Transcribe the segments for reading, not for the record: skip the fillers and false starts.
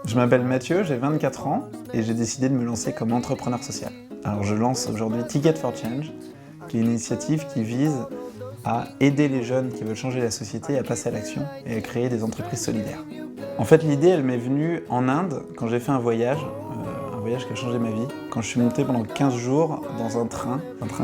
Je m'appelle Mathieu, j'ai 24 ans et j'ai décidé de me lancer comme entrepreneur social. Alors je lance aujourd'hui Ticket for Change, qui est une initiative qui vise à aider les jeunes qui veulent changer la société à passer à l'action et à créer des entreprises solidaires. En fait, l'idée, elle m'est venue en Inde quand j'ai fait un voyage qui a changé ma vie. Quand je suis monté pendant 15 jours dans un train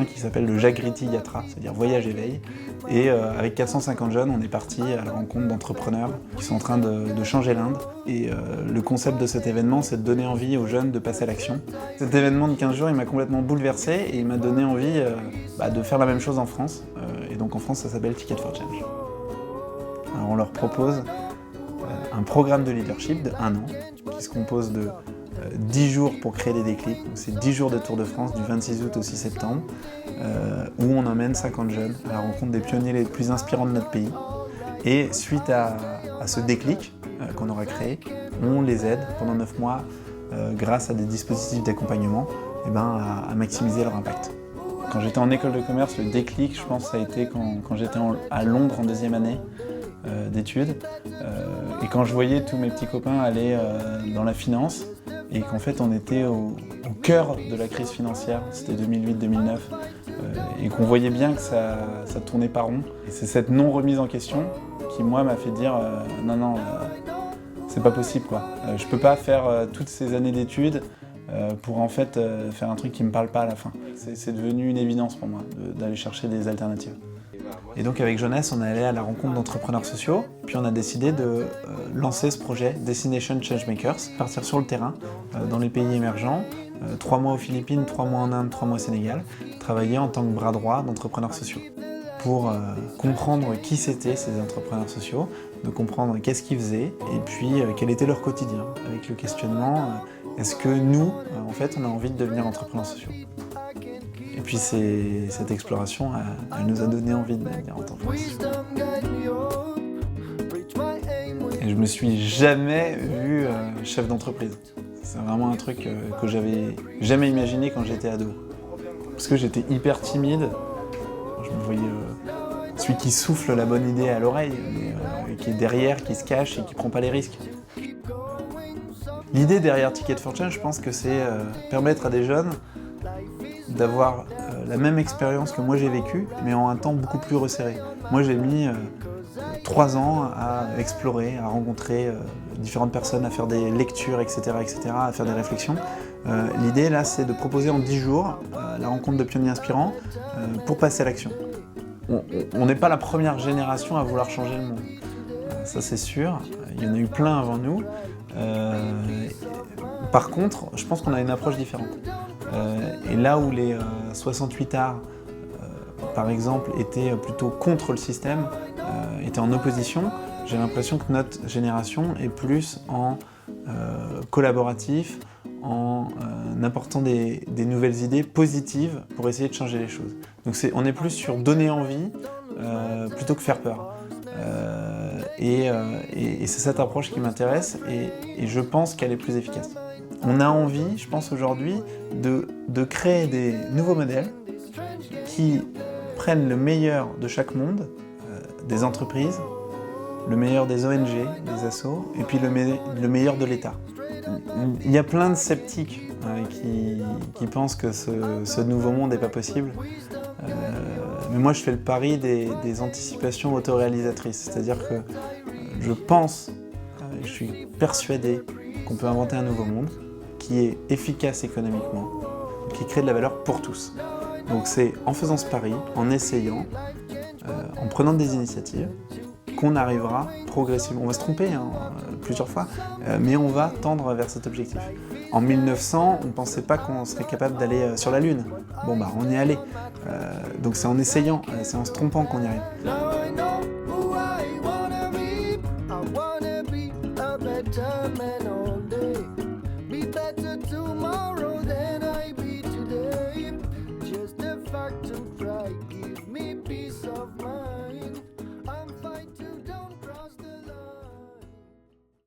qui s'appelle le Jagriti Yatra, c'est-à-dire voyage éveil. Et avec 450 jeunes, on est parti à la rencontre d'entrepreneurs qui sont en train de changer l'Inde. Et le concept de cet événement, c'est de donner envie aux jeunes de passer à l'action. Cet événement de 15 jours, il m'a complètement bouleversé et il m'a donné envie de faire la même chose en France. Et donc en France, ça s'appelle Ticket for Change. Alors on leur propose un programme de leadership de 1 an qui se compose de 10 jours pour créer des déclics. C'est 10 jours de Tour de France du 26 août au 6 septembre où on emmène 50 jeunes à la rencontre des pionniers les plus inspirants de notre pays. Et suite à ce déclic qu'on aura créé, on les aide pendant 9 mois grâce à des dispositifs d'accompagnement à maximiser leur impact. Quand j'étais en école de commerce, le déclic, je pense, ça a été quand j'étais à Londres en 2e année d'études. Et quand je voyais tous mes petits copains aller dans la finance, et qu'en fait on était au cœur de la crise financière, c'était 2008-2009, et qu'on voyait bien que ça tournait pas rond. Et c'est cette non-remise en question qui, moi, m'a fait dire non, c'est pas possible, quoi. Je peux pas faire toutes ces années d'études pour en fait faire un truc qui me parle pas à la fin. C'est devenu une évidence pour moi d'aller chercher des alternatives. Et donc avec Jonas, on est allé à la rencontre d'entrepreneurs sociaux, puis on a décidé de lancer ce projet Destination Changemakers, partir sur le terrain, dans les pays émergents, 3 mois aux Philippines, 3 mois en Inde, 3 mois au Sénégal, travailler en tant que bras droit d'entrepreneurs sociaux, pour comprendre qui c'étaient ces entrepreneurs sociaux, de comprendre qu'est-ce qu'ils faisaient, et puis quel était leur quotidien, avec le questionnement, est-ce que nous, en fait, on a envie de devenir entrepreneurs sociaux ? Et puis cette exploration, elle nous a donné envie de devenir entrepreneurs sociaux. Et je me suis jamais vu chef d'entreprise. C'est vraiment un truc que j'avais jamais imaginé quand j'étais ado. Parce que j'étais hyper timide. Je me voyais celui qui souffle la bonne idée à l'oreille, mais qui est derrière, qui se cache et qui prend pas les risques. L'idée derrière Ticket for Change, je pense que c'est permettre à des jeunes d'avoir la même expérience que moi j'ai vécue, mais en un temps beaucoup plus resserré. Moi j'ai mis 3 ans à explorer, à rencontrer différentes personnes, à faire des lectures, etc., à faire des réflexions. L'idée là, c'est de proposer en 10 jours la rencontre de pionniers inspirants pour passer à l'action. On n'est pas la première génération à vouloir changer le monde, ça c'est sûr, il y en a eu plein avant nous. Par contre, je pense qu'on a une approche différente. Et là où les 68 arts, par exemple, étaient plutôt contre le système, étaient en opposition, j'ai l'impression que notre génération est plus en collaboratif, en apportant des nouvelles idées positives pour essayer de changer les choses. Donc on est plus sur donner envie plutôt que faire peur. Et c'est cette approche qui m'intéresse et je pense qu'elle est plus efficace. On a envie, je pense aujourd'hui, de créer des nouveaux modèles qui prennent le meilleur de chaque monde, des entreprises, le meilleur des ONG, des assos, et puis le meilleur de l'État. Il y a plein de sceptiques qui pensent que ce nouveau monde n'est pas possible. Mais moi, je fais le pari des anticipations autoréalisatrices. C'est-à-dire que je pense, je suis persuadé qu'on peut inventer un nouveau monde qui est efficace économiquement, qui crée de la valeur pour tous. Donc c'est en faisant ce pari, en essayant, en prenant des initiatives, qu'on arrivera progressivement. On va se tromper plusieurs fois, mais on va tendre vers cet objectif. En 1900, on ne pensait pas qu'on serait capable d'aller sur la Lune. Bon, on y est allé. Donc c'est en essayant, c'est en se trompant qu'on y arrive.